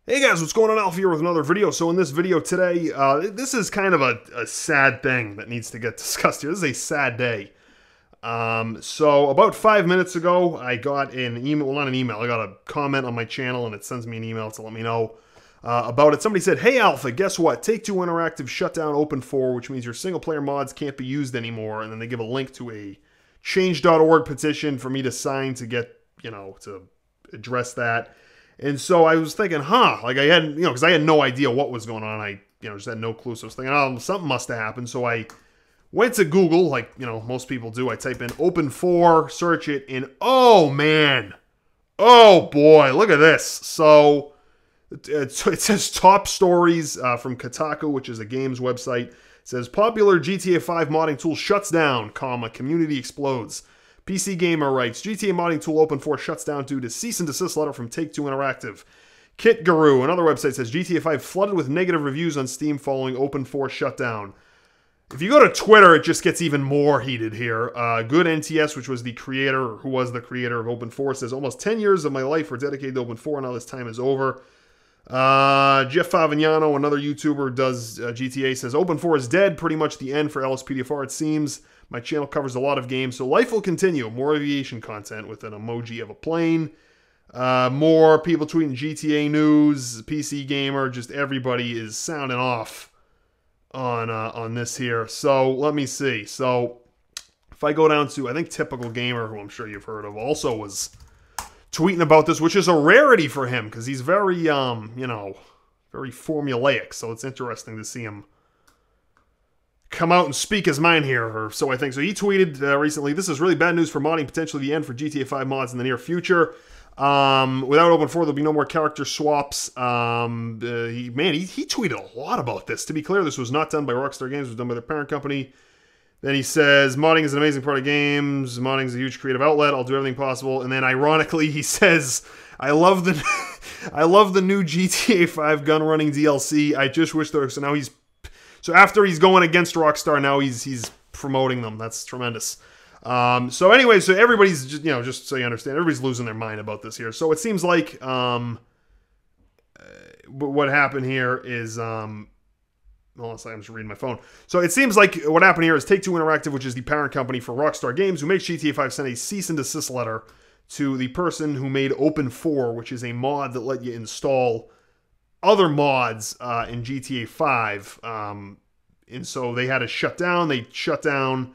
Hey guys, what's going on? Alpha here with another video. So in this video today, this is kind of a sad thing that needs to get discussed here. This is a sad day. So about 5 minutes ago, I got an email, well not an email, I got a comment on my channel and it sends me an email to let me know about it. Somebody said, hey Alpha, guess what? Take-Two Interactive shut down Open4, which means your single player mods can't be used anymore. And then they give a link to a change.org petition for me to sign to get, to address that. And so I was thinking, like I had, because I had no idea what was going on. I, just had no clue. So I was thinking, oh, something must have happened. So I went to Google, like, most people do. I type in Open4, search it, and oh, man. Oh, boy. Look at this. So it says top stories from Kotaku, which is a games website. It says, popular GTA 5 modding tool shuts down, community explodes. PC Gamer writes, GTA modding tool Open4 shuts down due to cease and desist letter from Take-Two Interactive. Kit Guru, another website, says GTA 5 flooded with negative reviews on Steam following Open4 shutdown. If you go to Twitter, it just gets even more heated here. Good NTS, which was the creator, who was the creator of Open4, says, almost 10 years of my life were dedicated to Open4, and now this time is over. Jeff Favignano, another YouTuber, does GTA, says, Open4 is dead, pretty much the end for LSPDFR, it seems. My channel covers a lot of games, so life will continue. More aviation content with an emoji of a plane. More people tweeting GTA news, PC Gamer, just everybody is sounding off on this here. So let me see. So if I go down to, I think Typical Gamer, who I'm sure you've heard of, also was tweeting about this, which is a rarity for him because he's very, very formulaic. So it's interesting to see him come out and speak his mind here, or so I think. So he tweeted recently, this is really bad news for modding, potentially the end for GTA 5 mods in the near future. Without Open4, there'll be no more character swaps. He tweeted a lot about this. To be clear, this was not done by Rockstar Games, it was done by their parent company. Then he says, modding is an amazing part of games. Modding is a huge creative outlet. I'll do everything possible. And then ironically, he says, I love the I love the new GTA 5 gun running DLC. I just wish there was, so after he's going against Rockstar, now he's promoting them. That's tremendous. So anyway, so everybody's just, just so you understand, everybody's losing their mind about this here. So it seems like what happened here is, hold on a second, I'm just reading my phone. So it seems like what happened here is Take-Two Interactive, which is the parent company for Rockstar Games, who makes GTA 5, sent a cease and desist letter to the person who made Open4, which is a mod that let you install other mods in GTA 5, and so they had to shut down. They shut down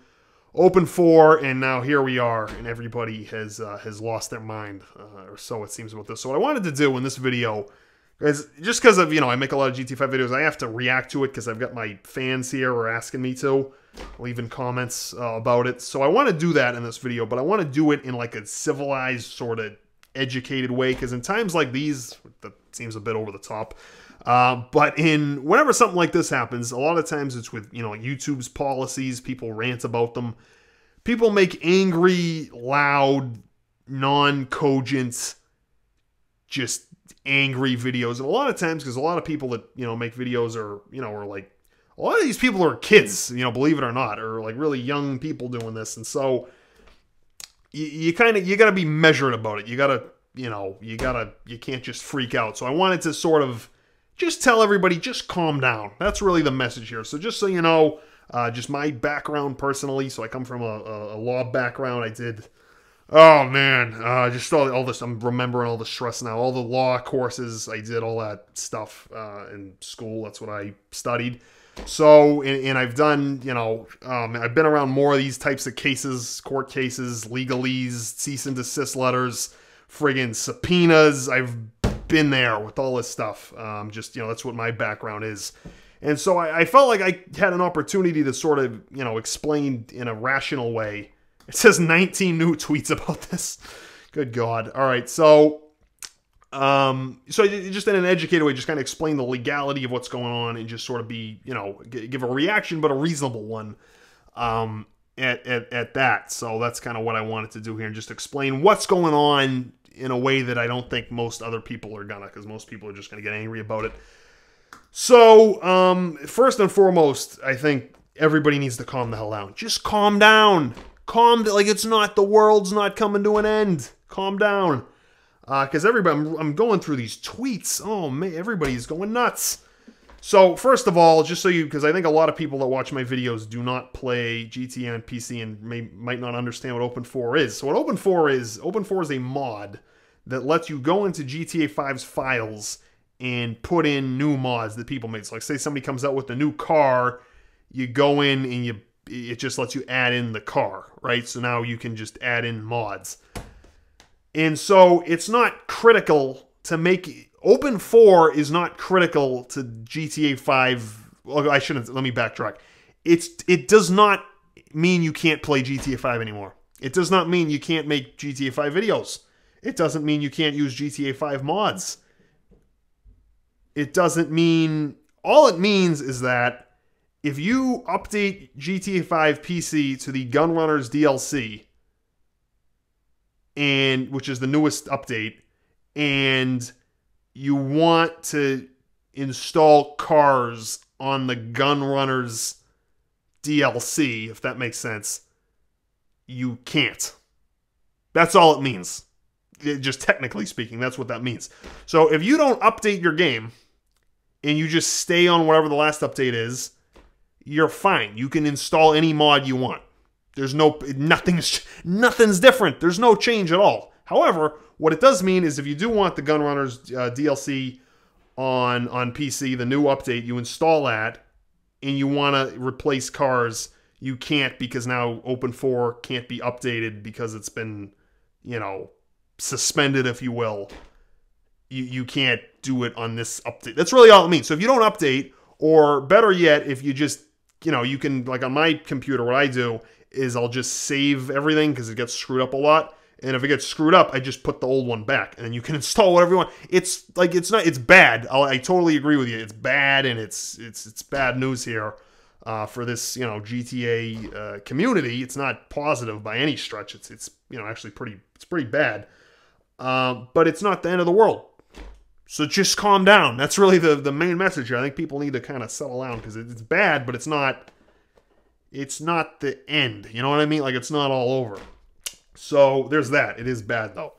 Open4, and now here we are, and everybody has lost their mind, or so it seems about this. So what I wanted to do in this video, guys, just because of, I make a lot of GTA 5 videos, I have to react to it because I've got my fans here who are asking me to, leaving comments about it. So I want to do that in this video, but I want to do it in like a civilized, sort of educated way, because in times like these, that seems a bit over the top, but whenever something like this happens, a lot of times it's with, YouTube's policies, people rant about them, people make angry, loud, non-cogent, just angry videos, and a lot of times, because a lot of people that, make videos are like, a lot of these people are kids, believe it or not, or like really young people doing this, and so you gotta be measured about it. You can't just freak out. So I wanted to sort of just tell everybody, just calm down. That's really the message here. So just so you know, just my background personally. So I come from a law background. I did, oh man, just all this. I'm remembering all the stress now. All the law courses, I did all that stuff in school. That's what I studied. So, and I've done, I've been around more of these types of cases, court cases, legalese, cease and desist letters, friggin' subpoenas. I've been there with all this stuff. That's what my background is. And so I felt like I had an opportunity to sort of, explain in a rational way. It says 19 new tweets about this. Good God. All right. So just in an educated way, just kind of explain the legality of what's going on and just sort of be, give a reaction, but a reasonable one, at that. So that's kind of what I wanted to do here, and just explain what's going on in a way that I don't think most other people are gonna, because most people are just gonna get angry about it. So, first and foremost, I think everybody needs to calm the hell down. Just calm down. Like it's not, the world's not coming to an end. Calm down. because everybody, I'm going through these tweets. Oh man, everybody's going nuts. So first of all, just so you, because I think a lot of people that watch my videos do not play GTA on PC and might not understand what Open4 is. So what Open4 is a mod that lets you go into GTA 5's files and put in new mods that people make. So like say somebody comes out with a new car, you go in and it just lets you add in the car, right? So now you can just add in mods. And so it's not critical to make... Open4 is not critical to GTA 5. Well, I shouldn't... Let me backtrack. It does not mean you can't play GTA 5 anymore. It does not mean you can't make GTA 5 videos. It doesn't mean you can't use GTA 5 mods. It doesn't mean... All it means is that if you update GTA 5 PC to the Gunrunners DLC, which is the newest update, and you want to install cars on the Gunrunners DLC, if that makes sense, you can't. That's all it means. Just technically speaking, that's what that means. So if you don't update your game, and you just stay on whatever the last update is, you're fine. You can install any mod you want. There's nothing's different. There's no change at all. However, what it does mean is if you do want the Gunrunners DLC on PC, the new update, you install that, and you want to replace cars, you can't, because now Open4 can't be updated because it's been, suspended, if you will. You can't do it on this update. That's really all it means. So if you don't update, or better yet, if you just, you can, like on my computer, what I do is I'll just save everything because it gets screwed up a lot. And if it gets screwed up, I just put the old one back, and then you can install whatever you want. It's bad. I totally agree with you. It's bad, and it's bad news here for this GTA community. It's not positive by any stretch. It's actually pretty bad. But it's not the end of the world. So just calm down. That's really the main message here. I think people need to kind of settle down because it's bad, but it's not the end. You know what I mean? Like, it's not all over. So there's that. It is bad, though.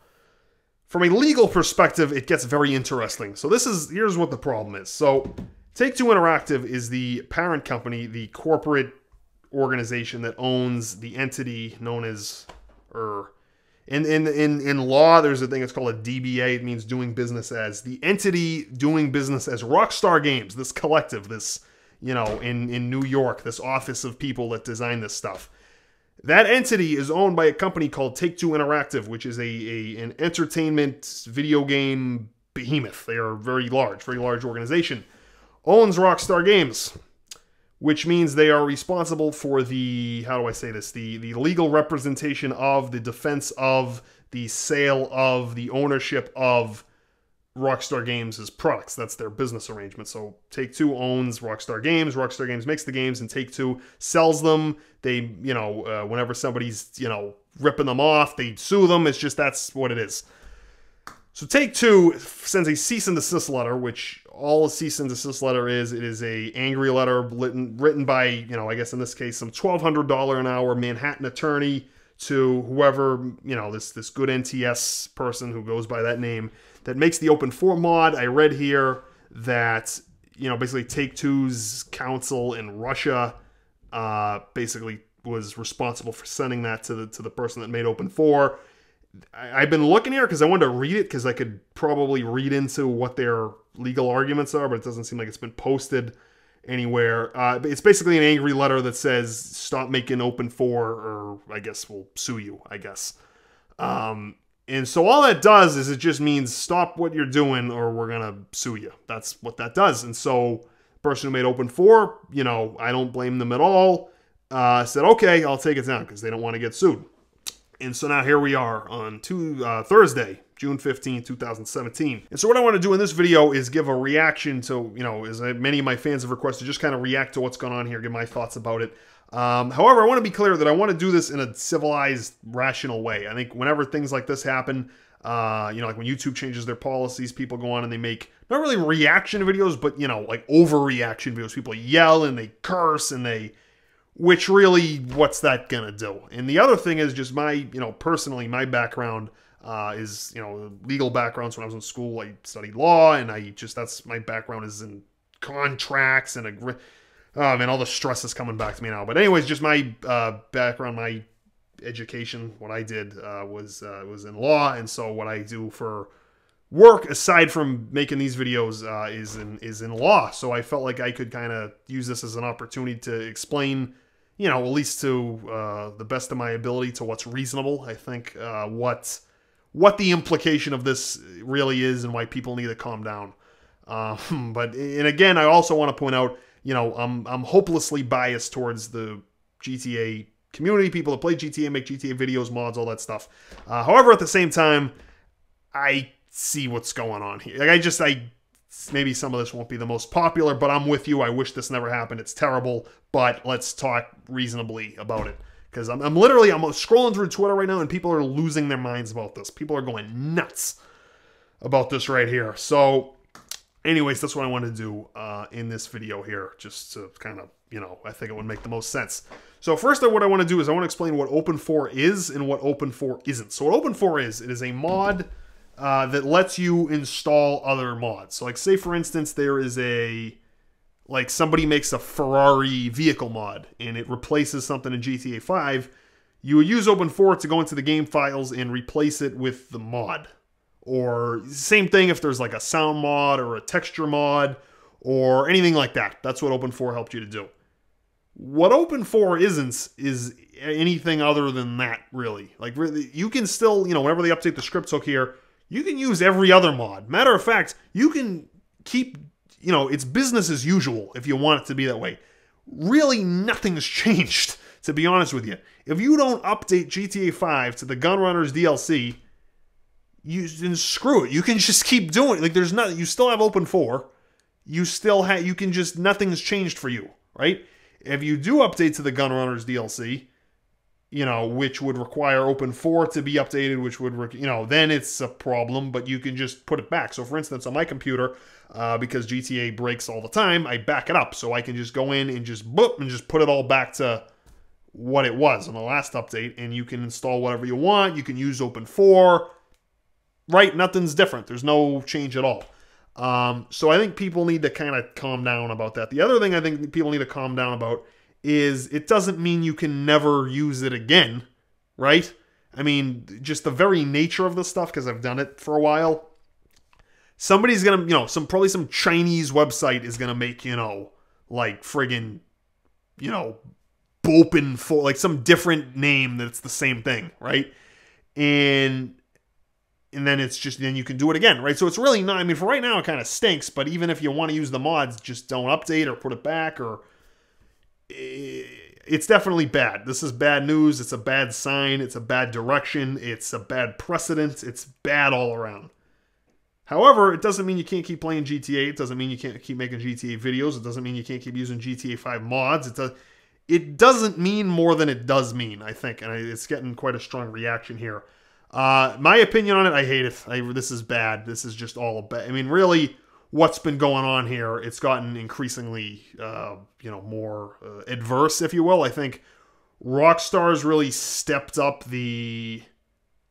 From a legal perspective, it gets very interesting. So here's what the problem is. So Take-Two Interactive is the parent company, the corporate organization that owns the entity known as... In law, there's a thing that's called a DBA. It means doing business as. The entity doing business as Rockstar Games, this collective, this, in New York, this office of people that design this stuff. That entity is owned by a company called Take-Two Interactive, which is an entertainment video game behemoth. They are a very large organization. Owns Rockstar Games, which means they are responsible for the, how do I say this, the legal representation of, the defense of, the sale of, the ownership of Rockstar Games' products. That's their business arrangement. So Take-Two owns Rockstar Games makes the games, and Take-Two sells them. They, whenever somebody's, ripping them off, they sue them. It's just, that's what it is. So Take-Two sends a cease and desist letter, which all a cease and desist letter is. It is a angry letter written by, I guess in this case, some $1,200 an hour Manhattan attorney to whoever, this good NTS person who goes by that name that makes the Open4 mod. I read here that, basically Take-Two's counsel in Russia basically was responsible for sending that to the person that made Open4. I've been looking here because I wanted to read it because I could probably read into what their legal arguments are, but it doesn't seem like it's been posted anywhere. It's basically an angry letter that says, stop making Open4 or I guess we'll sue you, I guess. And so all that does is it just means stop what you're doing or we're going to sue you. That's what that does. And so the person who made Open4, I don't blame them at all, said, okay, I'll take it down because they don't want to get sued. And so now here we are on Thursday, June 15, 2017. And so what I want to do in this video is give a reaction to, as many of my fans have requested, just kind of react to what's going on here, give my thoughts about it. However, I want to be clear that I want to do this in a civilized, rational way. I think whenever things like this happen, like when YouTube changes their policies, people go on and they make, not really reaction videos, but, like overreaction videos. People yell and they curse and which really, what's that gonna do? And the other thing is just my, personally, my background. is, you know, legal background. So when I was in school, I studied law, and that's my background is in contracts and all the stress is coming back to me now. But anyways, just my background, my education, what I did was in law, and so what I do for work aside from making these videos is in law. So I felt like I could kind of use this as an opportunity to explain, you know, at least to the best of my ability, to what's reasonable. I think what the implication of this really is and why people need to calm down. And again, I also want to point out, you know, I'm hopelessly biased towards the GTA community, people that play GTA, make GTA videos, mods, all that stuff. However, at the same time, I see what's going on here. Like maybe some of this won't be the most popular, but I'm with you. I wish this never happened. It's terrible, but let's talk reasonably about it. Because I'm scrolling through Twitter right now, and people are losing their minds about this. People are going nuts about this right here. So anyways, that's what I want to do in this video here, just to kind of, you know, I think it would make the most sense. So first, what I want to do is I want to explain what Open4 is and what Open4 isn't. So what Open4 is, it is a mod that lets you install other mods. So like, say for instance, there is like somebody makes a Ferrari vehicle mod and it replaces something in GTA 5, you would use Open4 to go into the game files and replace it with the mod. Or same thing if there's like a sound mod or a texture mod or anything like that. That's what Open4 helped you to do. What Open4 isn't is anything other than that, really. Like, really, you can still, you know, whenever they update the script hook here, you can use every other mod. Matter of fact, you can keep, you know, it's business as usual if you want it to be that way. Really, nothing's changed, to be honest with you. If you don't update GTA 5 to the Gunrunners DLC, then screw it. You can just keep doing it. Like, there's nothing. You still have Open4. You can just, nothing's changed for you, right? If you do update to the Gunrunners DLC, you know, which would require Open4 to be updated, which would, you know, then it's a problem, but you can just put it back. So for instance, on my computer, because GTA breaks all the time, I back it up. So I can just go in and just boop and just put it all back to what it was on the last update, and you can install whatever you want. You can use Open4, right? Nothing's different. There's no change at all. So I think people need to kind of calm down about that. The other thing I think people need to calm down about is it doesn't mean you can never use it again, right? I mean, just the very nature of this stuff, because I've done it for a while. Somebody's gonna, you know, probably some Chinese website is gonna make, you know, like friggin', you know, Open4, like some different name that's the same thing, right? And then it's just, then you can do it again, right? So it's really not, I mean, for right now it kind of stinks, but even if you want to use the mods, just don't update or put it back, or it's definitely bad. This is bad news. It's a bad sign. It's a bad direction. It's a bad precedent. It's bad all around. However, it doesn't mean you can't keep playing GTA. It doesn't mean you can't keep making GTA videos. It doesn't mean you can't keep using GTA 5 mods. It doesn't mean more than it does mean, I think, and it's getting quite a strong reaction here. My opinion on it, I hate it. This is bad. This is just all bad. I mean, really, what's been going on here, it's gotten increasingly, you know, more adverse, if you will. I think Rockstar's really stepped up the,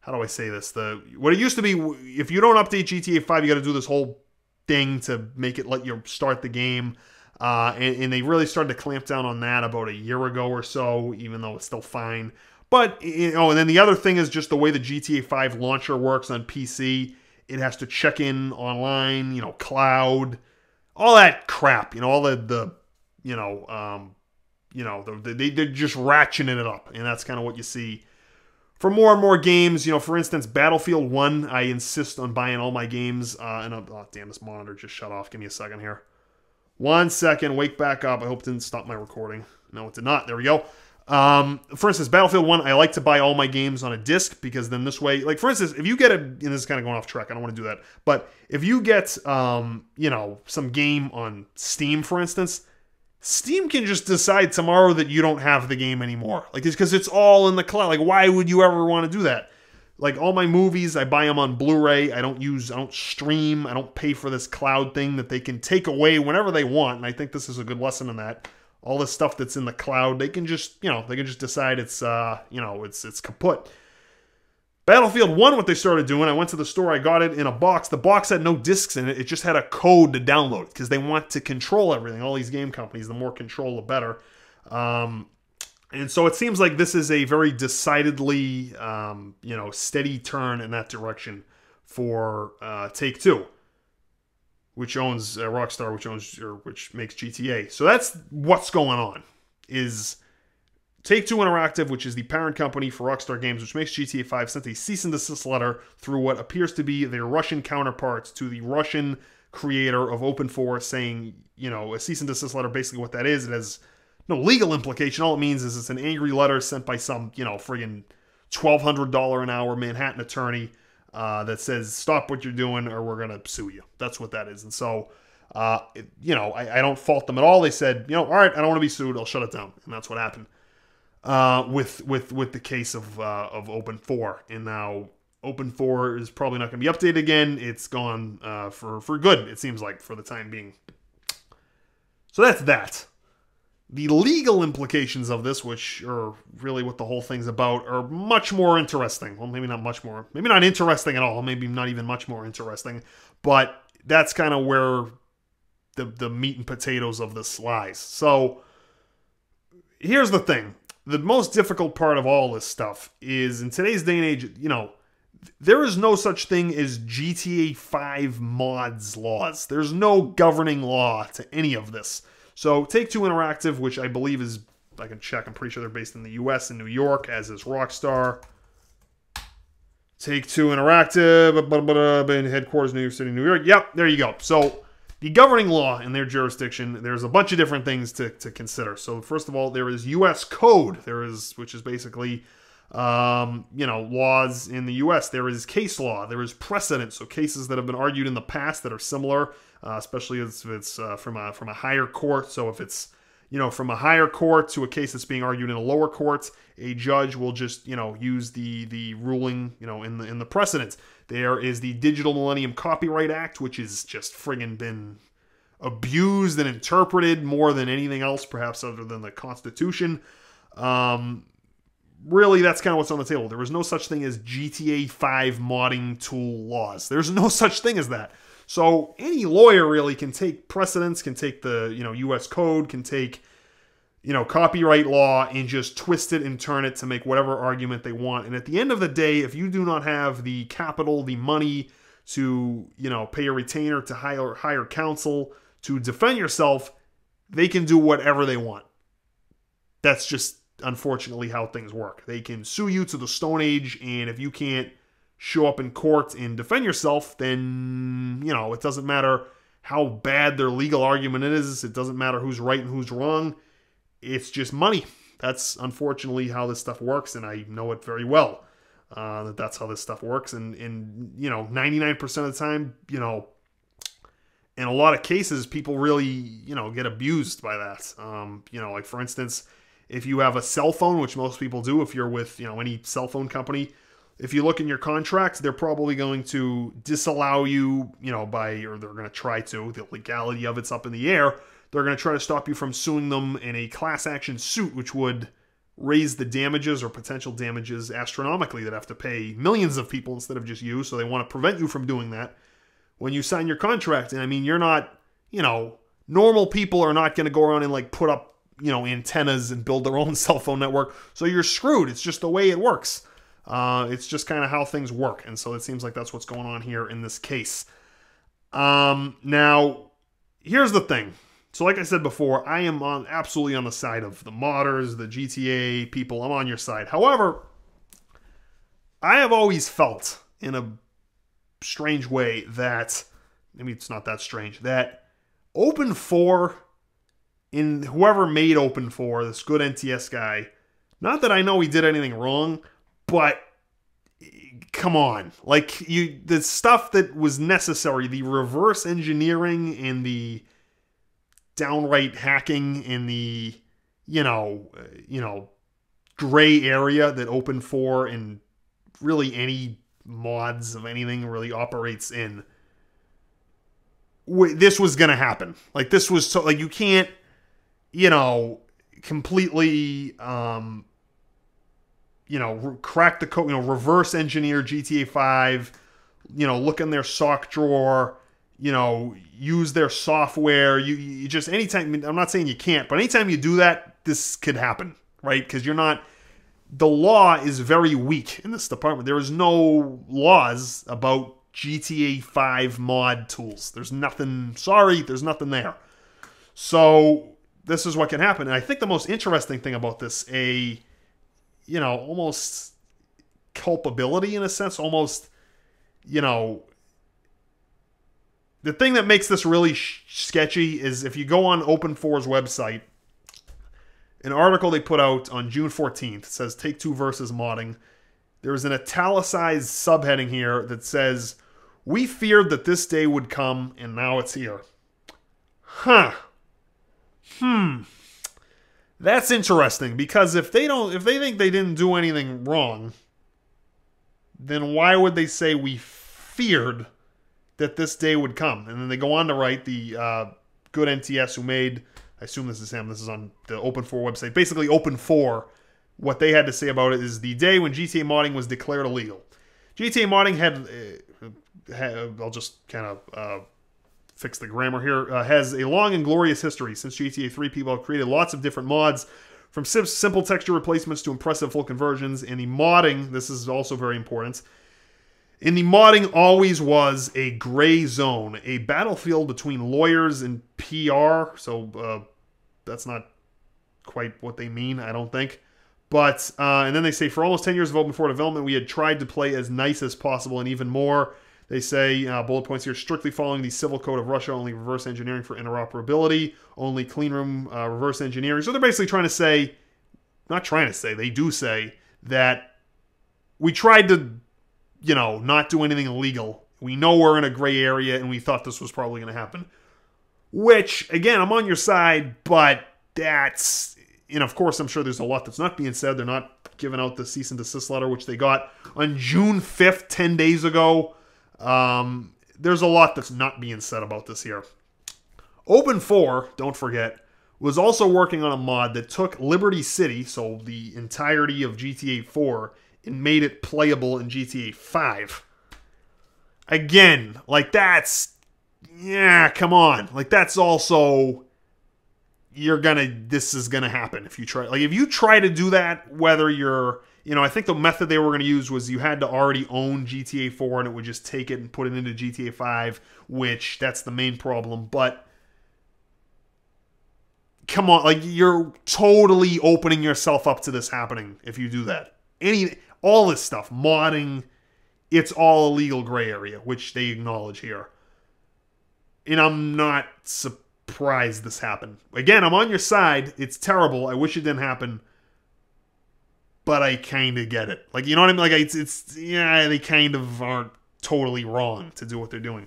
how do I say this? What it used to be, if you don't update GTA 5, you got to do this whole thing to make it let you start the game. And they really started to clamp down on that about a year ago or so, even though it's still fine. But, you know, and then the other thing is just the way the GTA 5 launcher works on PC. It has to check in online, you know, cloud, all that crap, you know, all they're just ratcheting it up, and that's kind of what you see for more and more games. You know, for instance, Battlefield 1, I insist on buying all my games, oh damn, this monitor just shut off. Give me a second here. 1 second, wake back up. I hope it didn't stop my recording. No, it did not. There we go. For instance, Battlefield 1, I like to buy all my games on a disc, because then this way, like for instance, if you get and this is kind of going off track, I don't want to do that, but if you get, you know, some game on Steam, for instance, Steam can just decide tomorrow that you don't have the game anymore. Like, it's because it's all in the cloud. Like, why would you ever want to do that? Like, all my movies, I buy them on Blu-ray. I don't stream. I don't pay for this cloud thing that they can take away whenever they want. And I think this is a good lesson in that. All the stuff that's in the cloud, they can just, you know, they can just decide it's, you know, it's kaput. Battlefield 1, what they started doing, I went to the store, I got it in a box. The box had no discs in it. It just had a code to download it because they want to control everything. All these game companies, the more control, the better. And so it seems like this is a very decidedly, steady turn in that direction for Take-Two, which owns Rockstar, which makes GTA. So that's what's going on. Is Take-Two Interactive, which is the parent company for Rockstar Games, which makes GTA 5, sent a cease and desist letter through what appears to be their Russian counterparts to the Russian creator of Open4, saying, a cease and desist letter, basically what that is, it has no legal implication. All it means is it's an angry letter sent by some, friggin' $1,200 an hour Manhattan attorney that says, stop what you're doing or we're going to sue you. That's what that is. And so, I don't fault them at all. They said, all right, I don't want to be sued. I'll shut it down. And that's what happened with the case of Open4. And now Open4 is probably not going to be updated again. It's gone for good, it seems like, for the time being. So that's that. The legal implications of this, which are really what the whole thing's about, are much more interesting. Well, maybe not much more. Maybe not interesting at all. Maybe not even much more interesting. But that's kind of where the meat and potatoes of this lies. So here's the thing. The most difficult part of all this stuff is, in today's day and age, there is no such thing as GTA 5 mods laws. There's no governing law to any of this. So Take-Two Interactive, which I believe is, I can check, I'm pretty sure they're based in the US, in New York, as is Rockstar. Take-Two Interactive, in headquarters, New York City, New York. Yep, there you go. So the governing law in their jurisdiction, there's a bunch of different things to consider. So first of all, there is U.S. code, which is basically, laws in the U.S. There is case law. There is precedent, so cases that have been argued in the past that are similar, especially if it's from a higher court. So if it's from a higher court to a case that's being argued in a lower court, a judge will just use the ruling in the precedent. There is the Digital Millennium Copyright Act, which has just friggin' been abused and interpreted more than anything else, perhaps other than the Constitution. Really, that's kind of what's on the table. There is no such thing as GTA 5 modding tool laws. There's no such thing as that. So any lawyer really can take precedents, can take the U.S. code, can take copyright law and just twist it and turn it to make whatever argument they want. And at the end of the day, if you do not have the capital, the money to pay a retainer, to hire counsel, to defend yourself, they can do whatever they want. That's just unfortunately how things work. They can sue you to the Stone Age, and if you can't show up in court and defend yourself, then it doesn't matter how bad their legal argument is. It doesn't matter who's right and who's wrong. It's just money. That's unfortunately how this stuff works, and I know it very well. That's how this stuff works, and 99% of the time, in a lot of cases, people really get abused by that. Like for instance, if you have a cell phone, which most people do, if you're with any cell phone company, if you look in your contract, they're probably going to disallow you, or they're going to try to. The legality of it's up in the air. They're going to try to stop you from suing them in a class action suit, which would raise the damages or potential damages astronomically. That have to pay millions of people instead of just you. So they want to prevent you from doing that when you sign your contract. And I mean, you're not, normal people are not going to go around and put up, antennas and build their own cell phone network. So you're screwed. It's just the way it works. It's just kind of how things work. And so it seems like that's what's going on here in this case. Now, here's the thing. So like I said before, I am absolutely on the side of the modders, the GTA people. I'm on your side. However, I have always felt in a strange way that, maybe it's not that strange, that Open4, in whoever made Open4, this good NTS guy, not that I know he did anything wrong, but come on. The stuff that was necessary, the reverse engineering and the downright hacking in the gray area that Open4 and really any mods of anything really operates in, this was gonna happen. This was so, you can't completely crack the code, reverse engineer GTA 5, look in their sock drawer, use their software. You just, anytime, I'm not saying you can't, but anytime you do that, this could happen, right? Because the law is very weak in this department. There is no laws about GTA 5 mod tools. There's nothing, there's nothing there. So this is what can happen. And I think the most interesting thing about this, almost culpability in a sense, almost, the thing that makes this really sketchy is if you go on Open4's website, an article they put out on June 14th says Take-Two versus modding. There's an italicized subheading here that says, "We feared that this day would come, and now it's here." Huh. That's interesting, because if they think they didn't do anything wrong, then why would they say we feared that this day would come? And then they go on to write, the good NTS who made, I assume this is him, this is on the Open4 website, basically Open4, what they had to say about it is the day when GTA modding was declared illegal. GTA modding had I'll just kind of fix the grammar here, has a long and glorious history. Since GTA 3, people have created lots of different mods, from simple texture replacements to impressive full conversions. And the modding, this is also very important, in the modding always was a gray zone, a battlefield between lawyers and PR. So that's not quite what they mean, I don't think. But, and then they say, for almost 10 years of Open4 development, we had tried to play as nice as possible, and even more. They say, bullet points here, strictly following the civil code of Russia, only reverse engineering for interoperability, only clean room reverse engineering. So they're basically trying to say, not trying to say, they do say that we tried to, not do anything illegal. We know we're in a gray area, and we thought this was probably going to happen. Which, again, I'm on your side, but that's, and of course, I'm sure there's a lot that's not being said. They're not giving out the cease and desist letter, which they got on June 5th, 10 days ago. There's a lot that's not being said about this here. Open4, don't forget, was also working on a mod that took Liberty City, so the entirety of GTA 4, and made it playable in GTA 5. Again, like that's, yeah, come on. Like that's also, this is gonna happen if you try. Like if you try to do that, whether you're, I think the method they were going to use was you had to already own GTA 4 and it would just take it and put it into GTA 5, which that's the main problem. But come on, like you're totally opening yourself up to this happening if you do that. All this stuff, modding, it's all illegal gray area, which they acknowledge here. And I'm not surprised this happened. Again, I'm on your side. It's terrible. I wish it didn't happen. But I kind of get it. Like, you know what I mean? Like, yeah, they kind of aren't totally wrong to do what they're doing.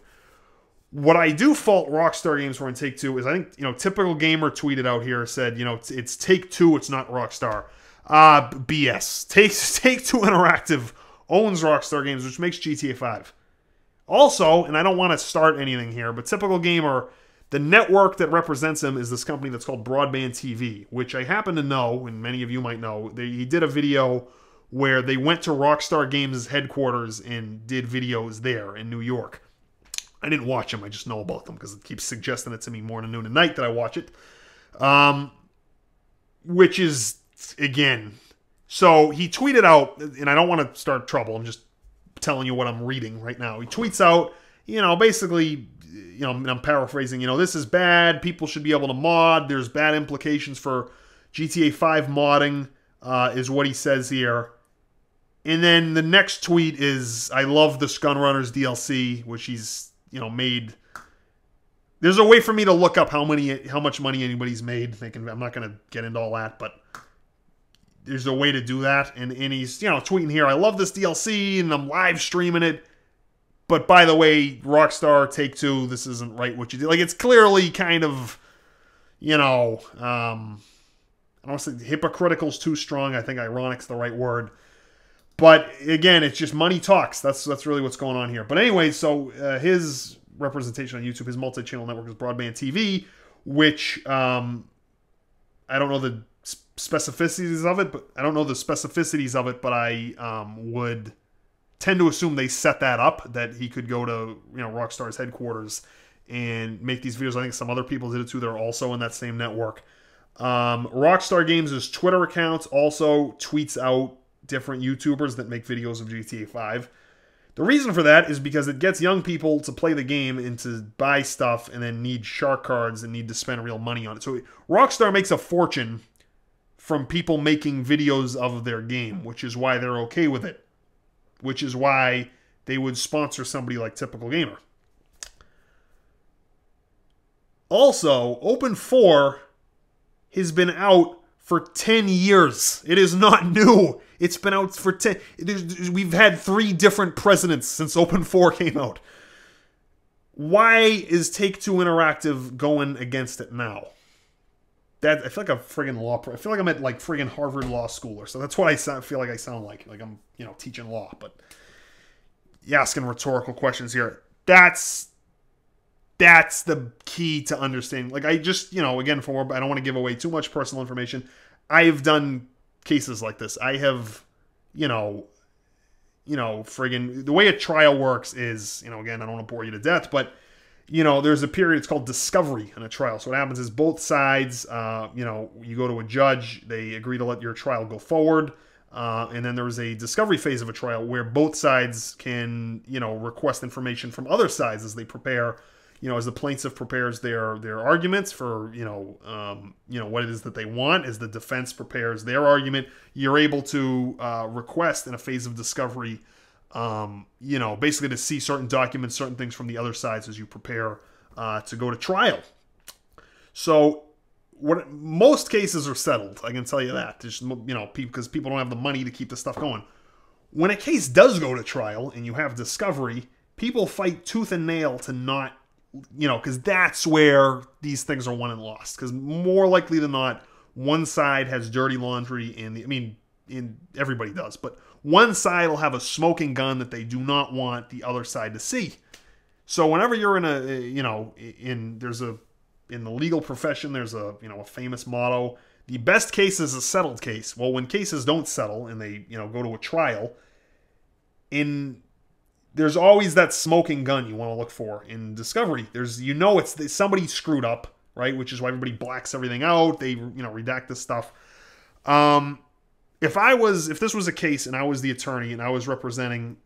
What I do fault Rockstar Games for in Take-Two is I think, Typical Gamer tweeted out here, said, it's Take-Two, it's not Rockstar. BS. Take-Two Interactive owns Rockstar Games, which makes GTA 5. Also, and I don't want to start anything here, but Typical Gamer, the network that represents him is this company that's called Broadband TV, which I happen to know, and many of you might know. He did a video where they went to Rockstar Games' headquarters and did videos there in New York. I didn't watch them, I just know about them because it keeps suggesting it to me morning, noon, and night that I watch it. Which is, again, so he tweeted out, and I don't want to start trouble, I'm just telling you what I'm reading right now. He tweets out, basically, I'm paraphrasing, this is bad, people should be able to mod, there's bad implications for GTA 5 modding, is what he says here. And then the next tweet is, I love the Gunrunners DLC, which he's, made. There's a way for me to look up how much money anybody's made. I'm not going to get into all that, but there's a way to do that. And he's, tweeting here, I love this DLC, and I'm live streaming it. But by the way, Rockstar, Take-Two, this isn't right what you did. Like, it's clearly kind of, I don't want to say hypocritical's too strong. I think ironic's the right word. But again, it's just money talks. That's really what's going on here. But anyway, so his representation on YouTube, his multi-channel network is Broadband TV, which I don't know the specificities of it, but I don't know the specificities of it, but I would tend to assume they set that up, that he could go to, Rockstar's headquarters and make these videos. I think some other people did it too. They're also in that same network. Rockstar Games' Twitter account also tweets out different YouTubers that make videos of GTA 5. The reason for that is because it gets young people to play the game and to buy stuff and then need shark cards and need to spend real money on it. So Rockstar makes a fortune from people making videos of their game, which is why they're okay with it. Which is why they would sponsor somebody like Typical Gamer. Also, Open 4 has been out for 10 years. It is not new. It's been out for 10... We've had 3 different presidents since Open 4 came out. Why is Take-Two Interactive going against it now? I feel like a friggin' law... I feel like I'm at like friggin' Harvard Law School or so. That's what I feel like I sound like. Like I'm, teaching law. But you're asking rhetorical questions here. That's the key to understanding. Like I just, again, I don't want to give away too much personal information. I've done cases like this. I have, friggin' the way a trial works is, again, I don't want to bore you to death, but there's a period, it's called discovery in a trial. So what happens is both sides, you go to a judge, they agree to let your trial go forward. And then there's a discovery phase of a trial where both sides can, request information from other sides as they prepare, as the plaintiff prepares their arguments for, what it is that they want, as the defense prepares their argument, you're able to request in a phase of discovery, basically to see certain documents, certain things from the other sides as you prepare to go to trial. So most cases are settled, I can tell you that. Just, because people don't have the money to keep the stuff going. When a case does go to trial and you have discovery, people fight tooth and nail to not, because that's where these things are won and lost. Because more likely than not, one side has dirty laundry, everybody does, but one side will have a smoking gun that they do not want the other side to see. So whenever you're in in the legal profession, there's a famous motto: the best case is a settled case. Well, when cases don't settle and they go to a trial, there's always that smoking gun you want to look for in discovery. It's somebody screwed up, right? Which is why everybody blacks everything out. They redact this stuff. If this was a case and I was the attorney and I was representing,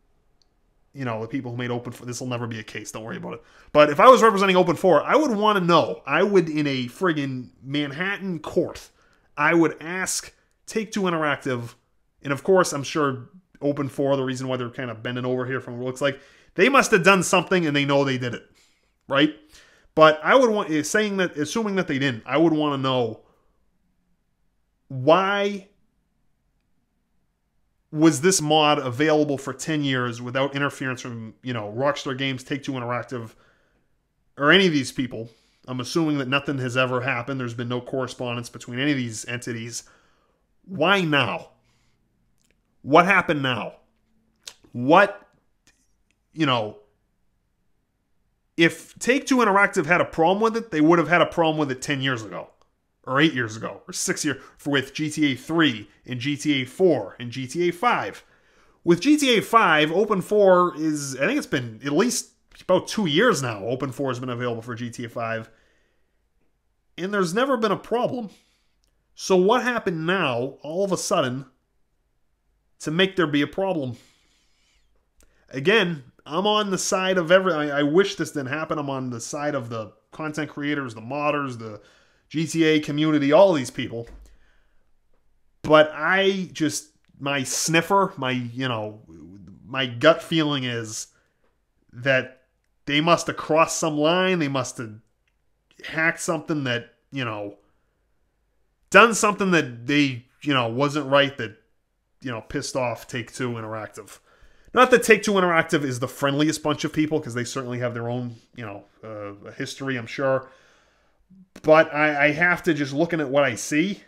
the people who made Open 4, this will never be a case, don't worry about it. But if I was representing Open 4, I would want to know. I would, in a friggin' Manhattan court, I would ask Take-Two Interactive, and of course, I'm sure Open 4, the reason why they're kind of bending over here from what it looks like, they must have done something and they know they did it, right? But I would want, assuming that they didn't, I would want to know, why was this mod available for 10 years without interference from, Rockstar Games, Take-Two Interactive, or any of these people? I'm assuming that nothing has ever happened. There's been no correspondence between any of these entities. Why now? What happened now? If Take-Two Interactive had a problem with it, they would have had a problem with it 10 years ago, or 8 years ago, or 6 years, with GTA 3 and GTA 4 and GTA 5. With GTA 5, Open 4 is, I think it's been at least about 2 years now. Open 4 has been available for GTA 5. And there's never been a problem. So what happened now, all of a sudden, to make there be a problem? Again, I'm on the side of I wish this didn't happen. I'm on the side of the content creators, the modders, the GTA community, all these people. But my sniffer, my gut feeling is that they must have crossed some line. They must have hacked something that, done something that they, wasn't right, that, pissed off Take-Two Interactive. Not that Take-Two Interactive is the friendliest bunch of people, because they certainly have their own, history, I'm sure. But I have to, just looking at what I see,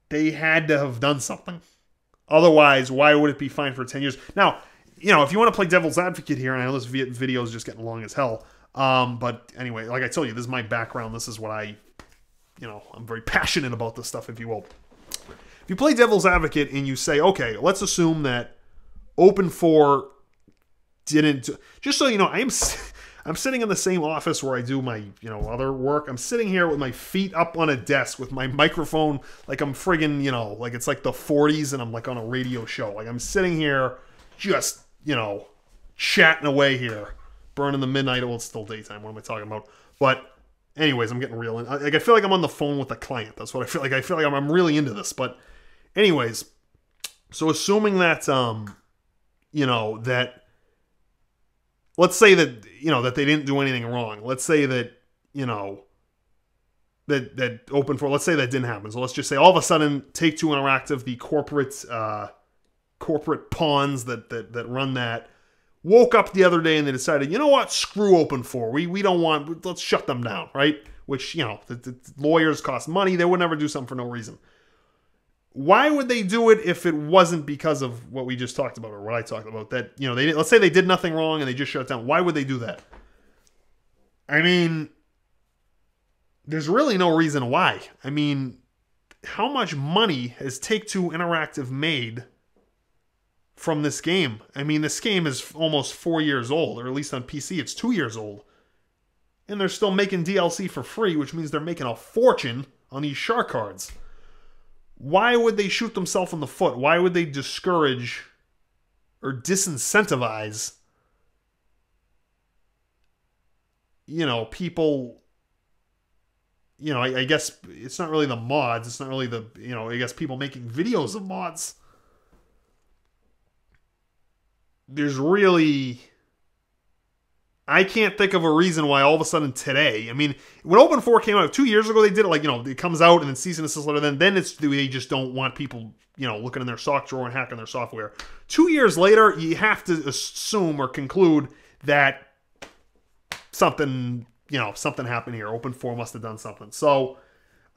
they had to have done something. Otherwise, why would it be fine for 10 years? Now, if you want to play devil's advocate here, and I know this video is just getting long as hell, but anyway, like I told you, this is my background. This is what I I'm very passionate about this stuff, if you will. If you play devil's advocate and you say, okay, let's assume that Open 4 didn't, just so you know, I'm sitting in the same office where I do my, other work. I'm sitting here with my feet up on a desk with my microphone like I'm friggin', like it's like the 40s and I'm like on a radio show. Like I'm sitting here just, chatting away here, burning the midnight. Well, it's still daytime. What am I talking about? But anyways, I'm getting real. Like I feel like I'm on the phone with a client. That's what I feel like. I feel like I'm really into this. But anyways, so assuming that, that, let's say that, that they didn't do anything wrong. Let's say that, that Open 4, let's say that didn't happen. So let's just say all of a sudden Take-Two Interactive, the corporate pawns that run that, woke up the other day and they decided, you know what, screw Open 4. We don't want, let's shut them down, right? Which, the lawyers cost money. They would never do something for no reason. Why would they do it if it wasn't because of what we just talked about, or what I talked about? That, let's say they did nothing wrong and they just shut it down. Why would they do that? I mean, there's really no reason why. I mean, how much money has Take-Two Interactive made from this game? I mean, this game is almost 4 years old, or at least on PC, it's 2 years old. And they're still making DLC for free, which means they're making a fortune on these shark cards. Why would they shoot themselves in the foot? Why would they discourage or disincentivize, people, I guess it's not really the mods. It's not really the, I guess people making videos of mods. There's really, I can't think of a reason why all of a sudden today, I mean, when Open 4 came out 2 years ago, they did it like, it comes out and then cease and desist letter, then it's, they just don't want people, looking in their sock drawer and hacking their software. 2 years later, you have to assume or conclude that something, something happened here. Open 4 must have done something. So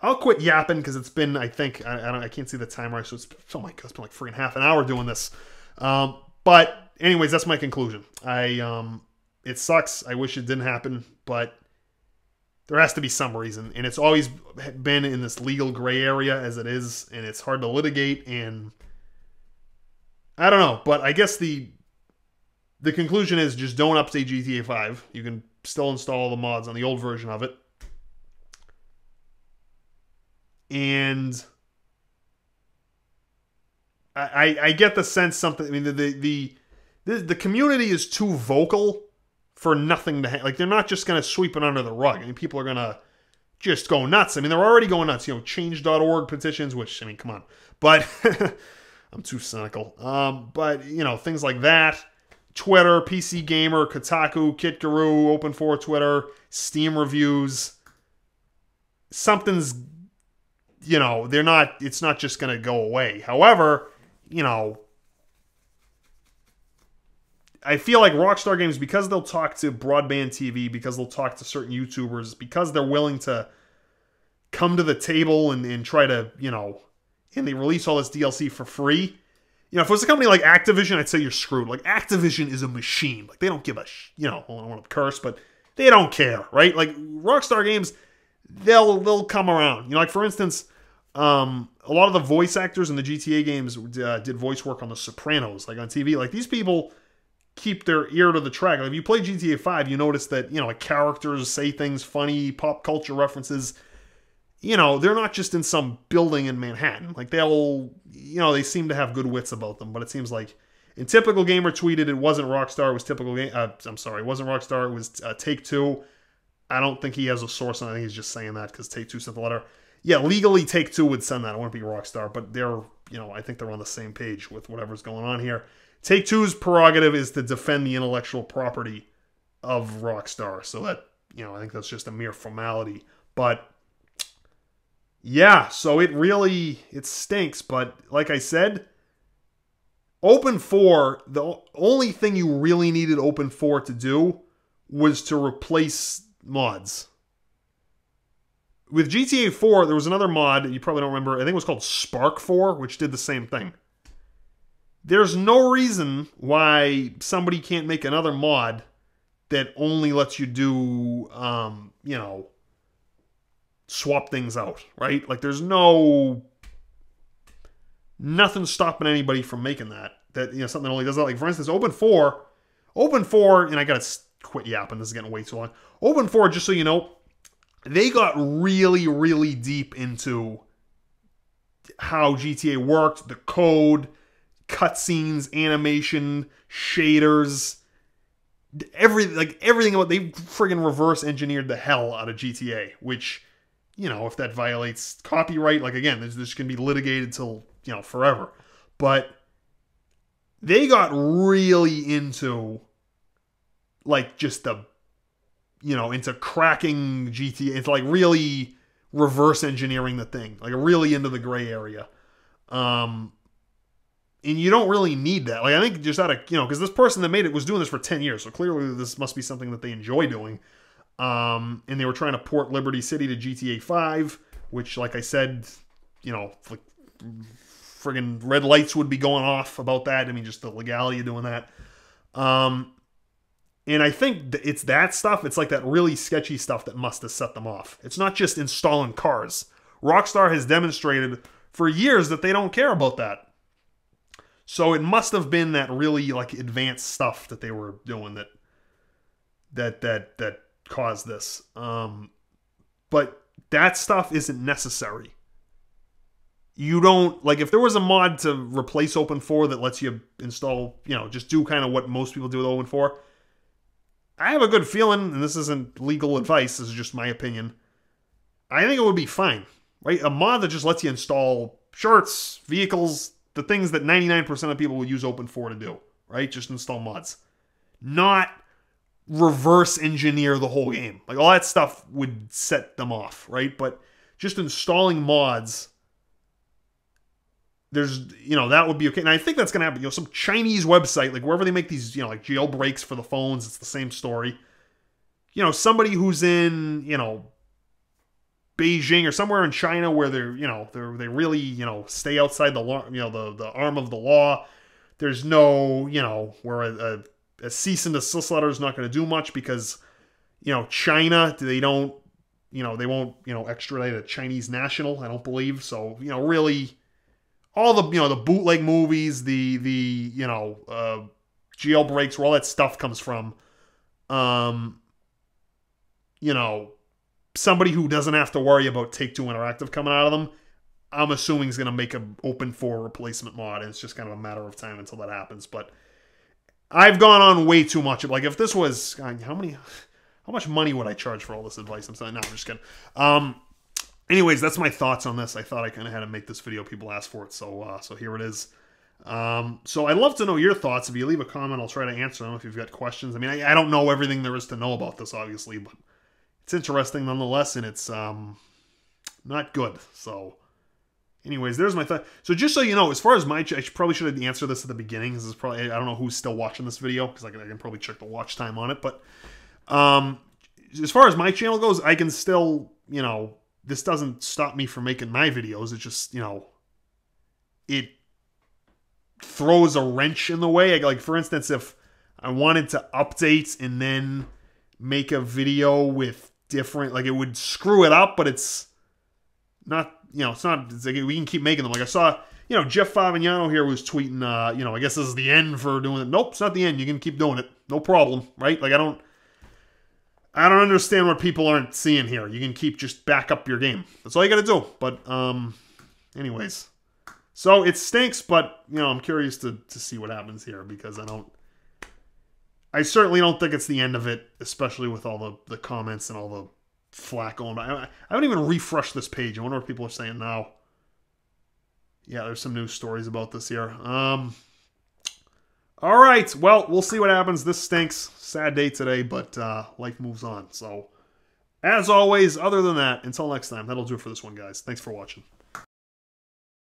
I'll quit yapping because it's been, I think, I can't see the timer, so it's, oh my God, it's been like freaking half an hour doing this. But anyways, that's my conclusion. It sucks. I wish it didn't happen, but there has to be some reason. And it's always been in this legal gray area as it is, and it's hard to litigate, and I don't know. But I guess the conclusion is just don't update GTA 5. You can still install the mods on the old version of it. And I get the sense something, I mean, the community is too vocal for nothing to like. They're not just going to sweep it under the rug. I mean, people are going to just go nuts. I mean, they're already going nuts. Change.org petitions, which, I mean, come on. But I'm too cynical. But, things like that. Twitter, PC Gamer, Kotaku, Kit Guru, Open 4 Twitter, Steam reviews. Something's, it's not just going to go away. However, I feel like Rockstar Games, because they'll talk to broadband TV, because they'll talk to certain YouTubers, because they're willing to come to the table and try to, and they release all this DLC for free. If it was a company like Activision, I'd say you're screwed. Like, Activision is a machine. Like, they don't give a, I don't want to curse, but they don't care, right? Like, Rockstar Games, they'll come around. Like, for instance, a lot of the voice actors in the GTA games did voice work on The Sopranos, like on TV. Like, these people keep their ear to the track. Like, if you play GTA 5, you notice that, like, characters say things funny, pop culture references. They're not just in some building in Manhattan. Like, they seem to have good wits about them. But it seems like, in Typical Gamer tweeted, it wasn't Rockstar, it was Typical Game. I'm sorry, it wasn't Rockstar, it was Take-Two. I don't think he has a source, and I think he's just saying that because Take-Two sent the letter. Yeah, legally Take-Two would send that. It wouldn't be Rockstar, but they're, I think they're on the same page with whatever's going on here. Take-Two's prerogative is to defend the intellectual property of Rockstar. So that, I think that's just a mere formality. But, yeah, so it stinks. But, like I said, Open 4, the only thing you really needed Open 4 to do was to replace mods. With GTA 4, there was another mod, you probably don't remember, I think it was called Spark 4, which did the same thing. There's no reason why somebody can't make another mod that only lets you do, swap things out, right? Like, there's nothing stopping anybody from making that. That, something that only does that. Like, for instance, Open 4, and I gotta quit yapping, this is getting way too long. Open 4, just so you know, they got really, really deep into how GTA worked, the code, cutscenes, animation, shaders, everything about. They friggin' reverse engineered the hell out of GTA, which, if that violates copyright, like, again, this can be litigated till forever. But they got really into, like, just the, into cracking GTA. It's like really reverse engineering the thing, like really into the gray area. And you don't really need that. Like, I think just out of, because this person that made it was doing this for 10 years. So clearly this must be something that they enjoy doing. And they were trying to port Liberty City to GTA 5, which, like I said, like, friggin' red lights would be going off about that. I mean, just the legality of doing that. And I think it's that stuff. It's like that really sketchy stuff that must have set them off. It's not just installing cars. Rockstar has demonstrated for years that they don't care about that. So it must have been that really, like, advanced stuff that they were doing that caused this. But that stuff isn't necessary. You don't, like, if there was a mod to replace Open 4 that lets you install, just do kind of what most people do with Open 4, I have a good feeling, and this isn't legal advice, this is just my opinion, I think it would be fine, right? A mod that just lets you install shirts, vehicles, the things that 99% of people would use Open 4 to do, right? Just install mods. Not reverse engineer the whole game. Like, all that stuff would set them off, right? But just installing mods, there's, that would be okay. And I think that's going to happen. Some Chinese website, like wherever they make these, like jailbreaks for the phones, it's the same story. Somebody who's in, Beijing or somewhere in China where they're, they really, stay outside the law, the arm of the law. There's no, where a cease and desist letter is not going to do much because, China, they don't, they won't, extradite a Chinese national, I don't believe. So, really, all the, the bootleg movies, the jailbreaks, where all that stuff comes from, somebody who doesn't have to worry about Take-Two Interactive coming out of them, I'm assuming is going to make an Open 4 replacement mod, and it's just kind of a matter of time until that happens. But I've gone on way too much. Like, if this was, God, how much money would I charge for all this advice? I'm saying, no, I'm just kidding. Anyways, that's my thoughts on this. I thought I kind of had to make this video. People asked for it, so here it is. So I'd love to know your thoughts. If you leave a comment, I'll try to answer them if you've got questions. I mean, I don't know everything there is to know about this, obviously, but it's interesting nonetheless, and it's not good. So anyways, there's my thought. So just so you know, as far as I probably should have answered this at the beginning. This is probably, I don't know who's still watching this video, because I can probably check the watch time on it. But as far as my channel goes, I can still, this doesn't stop me from making my videos. It just, it throws a wrench in the way. Like, for instance, if I wanted to update and then make a video with different, like, it would screw it up, but it's not, it's not, it's like we can keep making them. Like, I saw, Jeff Favignano here was tweeting, I guess this is the end for doing it. Nope, it's not the end. You can keep doing it. No problem, right? Like, I don't understand what people aren't seeing here. You can keep, just back up your game. That's all you got to do. But, anyways. So, it stinks, but, I'm curious to see what happens here, because I certainly don't think it's the end of it, especially with all the comments and all the flack going by. I haven't even refreshed this page. I wonder what people are saying now. Yeah, there's some news stories about this here. All right, well, we'll see what happens. This stinks. Sad day today, but life moves on. So, as always, other than that, until next time, that'll do it for this one, guys. Thanks for watching.